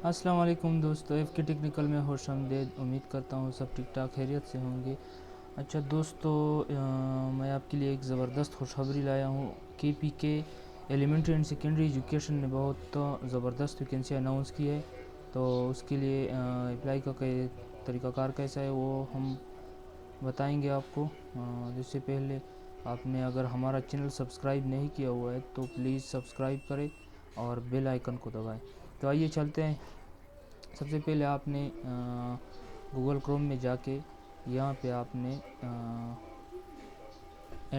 अस्सलाम वालेकुम दोस्तों, एफ के टेक्निकल में खुश आमदीद। उम्मीद करता हूँ सब ठीक ठाक खैरियत से होंगे। अच्छा दोस्तों, मैं आपके लिए एक ज़बरदस्त खुशखबरी लाया हूँ। के एलिमेंट्री एंड सेकेंडरी एजुकेशन ने बहुत ज़बरदस्त वैकेंसी अनाउंस की है। तो उसके लिए अप्लाई का तरीक़ाकार कैसा है वो हम बताएंगे आपको। जिससे पहले आपने अगर हमारा चैनल सब्सक्राइब नहीं किया हुआ है तो प्लीज़ सब्सक्राइब करें और बेल आइकन को दबाएं। तो आइए चलते हैं। सबसे पहले आपने गूगल क्रोम में जाके यहाँ पे आपने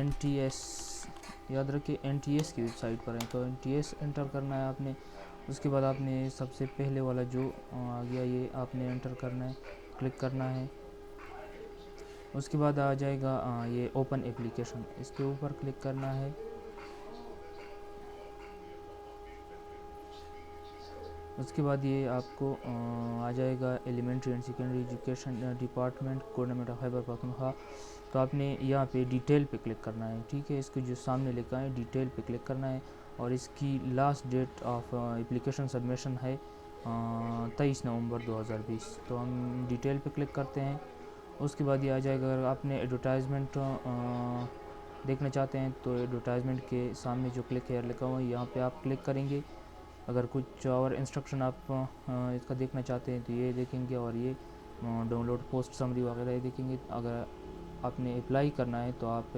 NTS, याद रखिए NTS की वेबसाइट पर है तो NTS एंटर करना है आपने। उसके बाद आपने सबसे पहले वाला जो आ गया ये आपने एंटर करना है, क्लिक करना है। उसके बाद आ जाएगा ये ओपन एप्लीकेशन, इसके ऊपर क्लिक करना है। उसके बाद ये आपको आ जाएगा elementary and secondary education department, government of Khyber Pakhtunkhwa. तो आपने यहाँ पे डिटेल पे क्लिक करना है, ठीक है। इसको जो सामने लिखा है डिटेल पे क्लिक करना है और इसकी last date of application submission है 23 नवंबर 2020। तो हम डिटेल पे क्लिक करते हैं। उसके बाद ये आ जाएगा। अगर आपने एडवर्टाइजमेंट देखना चाहते हैं तो एडवर्टाइजमेंट के सामने जो क्लिक हेयर लिखा हुआ है यहाँ पे आप क्लिक करेंगे। अगर कुछ और इंस्ट्रक्शन आप इसका देखना चाहते हैं तो ये देखेंगे, और ये डाउनलोड पोस्ट समरी वगैरह ये देखेंगे। अगर आपने अप्लाई करना है तो आप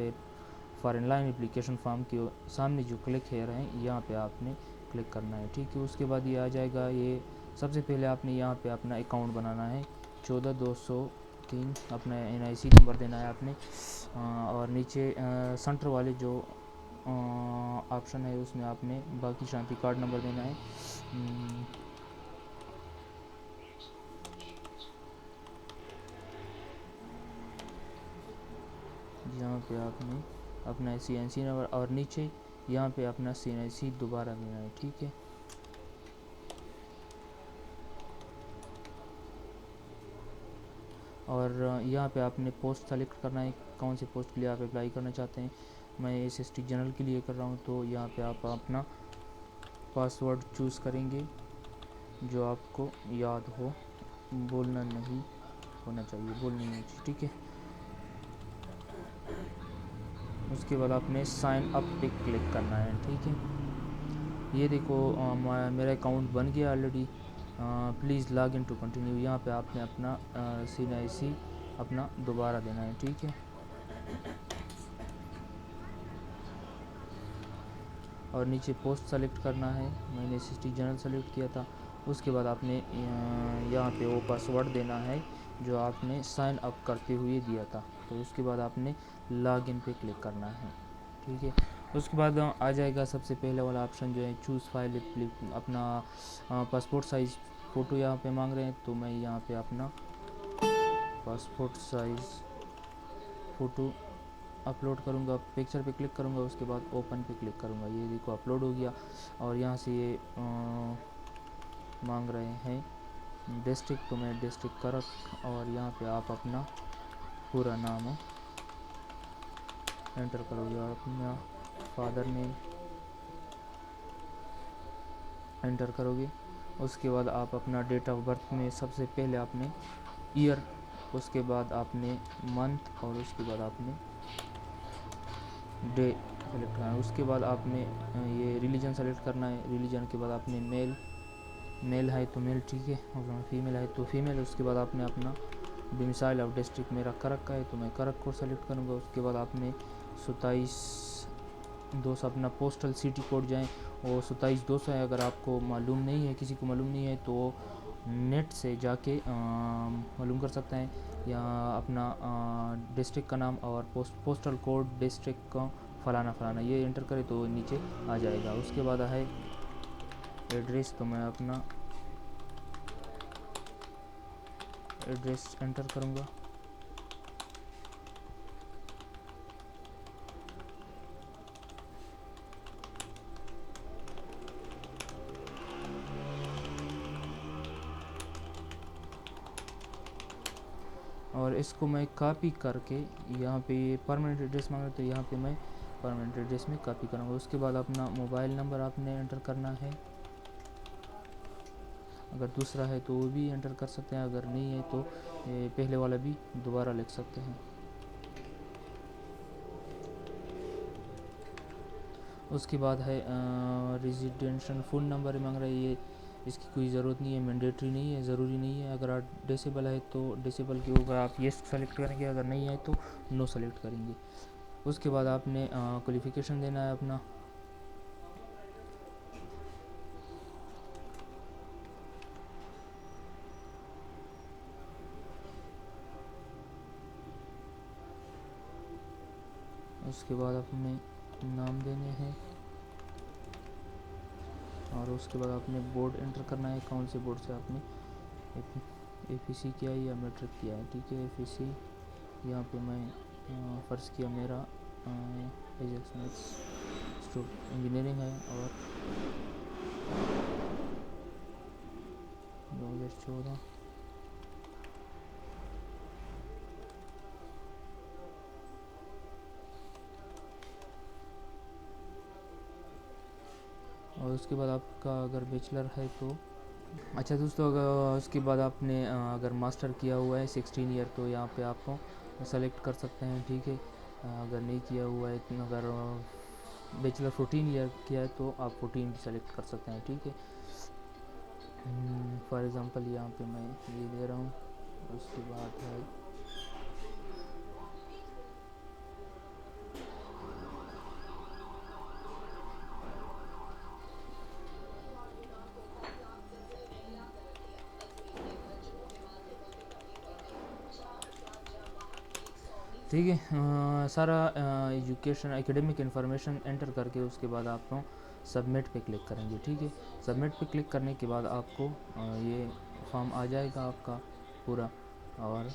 फॉर ऑनलाइन एप्लीकेशन फॉर्म के सामने जो क्लिक हेयर हैं यहाँ पे आपने क्लिक करना है, ठीक है। उसके बाद ये आ जाएगा। ये सबसे पहले आपने यहाँ पे अपना अकाउंट बनाना है। 14203 अपना NIC नंबर देना है आपने। और नीचे सेंटर वाले जो ऑप्शन है उसमें आपने बाकी शांति कार्ड नंबर देना है। यहाँ पे आपने अपना CNC नंबर और नीचे यहाँ पे अपना CNC दोबारा देना है, ठीक है। और यहाँ पे आपने पोस्ट सेलेक्ट करना है, कौन से पोस्ट के लिए आप अप्लाई करना चाहते हैं। मैं SST जनरल के लिए कर रहा हूँ तो यहाँ पे आप अपना पासवर्ड चूज़ करेंगे जो आपको याद हो, बोलना नहीं होना चाहिए, बोलनी नहीं चाहिए, ठीक है। उसके बाद आपने साइन अप पे क्लिक करना है, ठीक है। ये देखो मेरा अकाउंट बन गया already. Please log in to continue. यहाँ पे आपने अपना CNIC अपना दोबारा देना है, ठीक है। और नीचे पोस्ट सेलेक्ट करना है, मैंने SST जनरल सेलेक्ट किया था। उसके बाद आपने यहाँ पे वो पासवर्ड देना है जो आपने साइन अप करते हुए दिया था। तो उसके बाद आपने लॉग इन पे क्लिक करना है, ठीक है। उसके बाद आ जाएगा सबसे पहले वाला ऑप्शन जो है चूज़ फाइल। अपना पासपोर्ट साइज़ फ़ोटो यहाँ पे मांग रहे हैं तो मैं यहाँ पे अपना पासपोर्ट साइज़ फ़ोटो अपलोड करूँगा। पिक्चर पे क्लिक करूँगा, उसके बाद ओपन पे क्लिक करूँगा। ये देखो अपलोड हो गया। और यहाँ से ये मांग रहे हैं डिस्ट्रिक्ट, तो मैं डिस्ट्रिक्ट करक। और यहाँ पे आप अपना पूरा नाम एंटर करोगे और अपना फादर नेम एंटर करोगे। उसके बाद आप अपना डेट ऑफ बर्थ में सबसे पहले आपने ईयर, उसके बाद आपने मंथ और उसके बाद आपने डे सेलेक्ट करना है। उसके बाद आपने ये रिलीजन सेलेक्ट करना है। रिलीजन के बाद आपने मेल है तो मेल, ठीक है। और फीमेल है तो फीमेल। उसके बाद आपने अपना डोमिसाइल ऑफ डिस्ट्रिक्ट मेरा करक का है तो मैं करक को सेलेक्ट करूँगा। उसके बाद आपने 27-200 अपना पोस्टल सिटी कोड जाएँ, वो 27-200 है। अगर आपको मालूम नहीं है, किसी को मालूम नहीं है तो नेट से जाके मालूम कर सकते हैं। या अपना डिस्ट्रिक्ट का नाम और पोस्टल कोड डिस्ट्रिक्ट का फ़लाना फ़लाना ये इंटर करें तो नीचे आ जाएगा। उसके बाद है एड्रेस, तो मैं अपना एड्रेस एंटर करूँगा। और इसको मैं कॉपी करके यहाँ पे ये परमानेंट एड्रेस मांग रहे तो यहाँ पे मैं परमानेंट एड्रेस में कॉपी करूँगा। उसके बाद अपना मोबाइल नंबर आपने एंटर करना है। अगर दूसरा है तो वो भी एंटर कर सकते हैं, अगर नहीं है तो पहले वाला भी दोबारा लिख सकते हैं। उसके बाद है रेजिडेंशियल फ़ोन नंबर मांग रहा है, ये इसकी कोई ज़रूरत नहीं है, मैंडेटरी नहीं है, ज़रूरी नहीं है। अगर आप डिसेबल है तो डिसेबल के ऊपर आप येस सेलेक्ट करेंगे, अगर नहीं है तो नो सेलेक्ट करेंगे। उसके बाद आपने क्वालिफ़िकेशन देना है अपना। उसके बाद अपने नाम देने हैं और उसके बाद आपने बोर्ड एंटर करना है, कौन से बोर्ड से आपने एफईसी किया है या मैट्रिक किया है। ठीक है, एफईसी यहाँ पे मैं फ़र्ज़ किया मेरा एजेक्स मैथ्स इंजीनियरिंग है और 2014। और उसके बाद आपका अगर बैचलर है तो अच्छा दोस्तों, अगर उसके बाद आपने अगर मास्टर किया हुआ है 16 ईयर तो यहाँ पे आपको सेलेक्ट कर सकते हैं। ठीक है, अगर नहीं किया हुआ है, अगर बैचलर 14 ईयर किया है तो आप 14 भी सेलेक्ट कर सकते हैं। ठीक है, फॉर एग्ज़ाम्पल यहाँ पे मैं ये दे रहा हूँ। उसके बाद है ठीक है, सारा एजुकेशन एकेडमिक इन्फॉर्मेशन एंटर करके उसके बाद आप सबमिट पे क्लिक करेंगे। ठीक है, सबमिट पे क्लिक करने के बाद आपको ये फॉर्म आ जाएगा आपका पूरा, और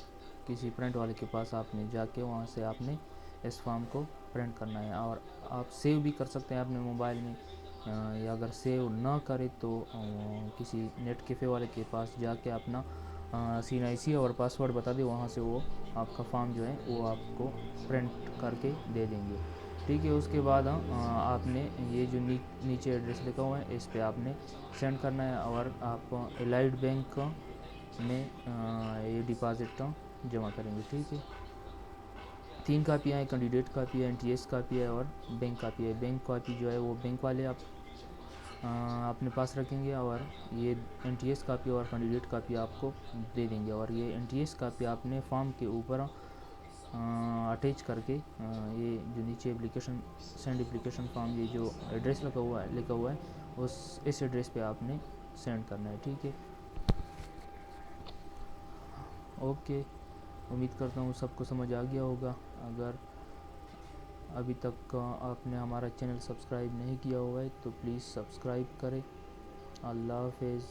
किसी प्रिंट वाले के पास आपने जाके वहाँ से आपने इस फॉर्म को प्रिंट करना है, और आप सेव भी कर सकते हैं अपने मोबाइल में, या अगर सेव ना करें तो किसी नेट कैफ़े वाले के पास जाके अपना CNIC और पासवर्ड बता दें, वहाँ से वो आपका फॉर्म जो है वो आपको प्रिंट करके दे देंगे। ठीक है, उसके बाद आपने ये जो नीचे एड्रेस लिखा हुआ है इस पे आपने सेंड करना है, और आप एलाइड बैंक में ये डिपॉजिट जमा करेंगे। ठीक है, 3 कापियाँ हैं, कैंडिडेट कापी है, NTS कापी है और बैंक कापी है। बैंक कापी जो है वो बैंक वाले आप अपने पास रखेंगे, और ये NTS कापी और कैंडिडेट कापी आपको दे देंगे, और ये NTS कापी आपने फॉर्म के ऊपर अटैच करके ये जो नीचे एप्लीकेशन सेंड एप्लीकेशन फॉर्म, ये जो एड्रेस लिखा हुआ है इस एड्रेस पे आपने सेंड करना है। ठीक है, ओके, उम्मीद करता हूँ सबको समझ आ गया होगा। अगर अभी तक आपने हमारा चैनल सब्सक्राइब नहीं किया हुआ है तो प्लीज़ सब्सक्राइब करें। अल्लाह हाफ़िज़।